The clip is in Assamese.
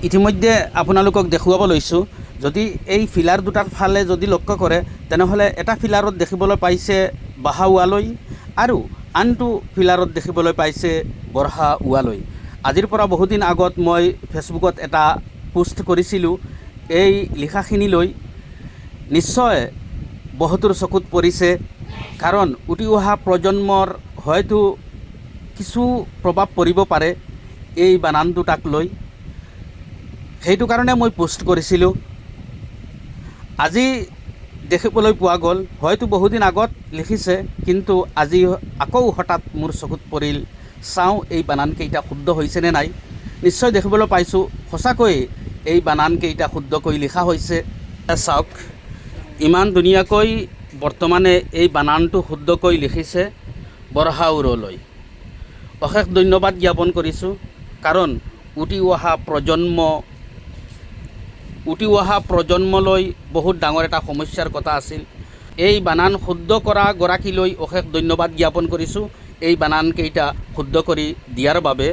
ইতিমধ্যে আপোনালোকক দেখুৱাব লৈছোঁ। যদি এই ফিলাৰ দুটাৰ ফালে যদি লক্ষ্য কৰে তেনেহ'লে এটা ফিলাৰত দেখিবলৈ পাইছে বাহা ওৱালৈ আৰু আনটো ফিলাৰত দেখিবলৈ পাইছে বৰহা ওৱালৈ। আজিৰ পৰা বহুদিন আগত মই ফেচবুকত এটা পোষ্ট কৰিছিলোঁ এই লিখাখিনিলৈ। নিশ্চয় বহুতৰ চকুত পৰিছে, কাৰণ উঠি অহা প্ৰজন্মৰ হয়তো কিছু প্ৰভাৱ পৰিব পাৰে এই বানান দুটাক লৈ। সেইটো কাৰণে মই পোষ্ট কৰিছিলোঁ। আজি দেখিবলৈ পোৱা গ'ল, হয়তো বহুদিন আগত লিখিছে, কিন্তু আজি আকৌ হঠাৎ মোৰ চকুত পৰিল। চাওঁ এই বানানকেইটা শুদ্ধ হৈছেনে নাই। নিশ্চয় দেখিবলৈ পাইছোঁ সঁচাকৈ এই বানানকেইটা শুদ্ধকৈ লিখা হৈছে। চাওক, ইমান ধুনীয়াকৈ বৰ্তমানে এই বানানটো শুদ্ধকৈ লিখিছে বৰহাউৰলৈ। অশেষ ধন্যবাদ জ্ঞাপন কৰিছোঁ, কাৰণ উঠি অহা প্ৰজন্মলৈ বহুত ডাঙৰ এটা সমস্যাৰ কথা আছিল। এই বানান শুদ্ধ কৰা গৰাকীলৈ অশেষ ধন্যবাদ জ্ঞাপন কৰিছোঁ, এই বানানকেইটা শুদ্ধ কৰি দিয়াৰ বাবে।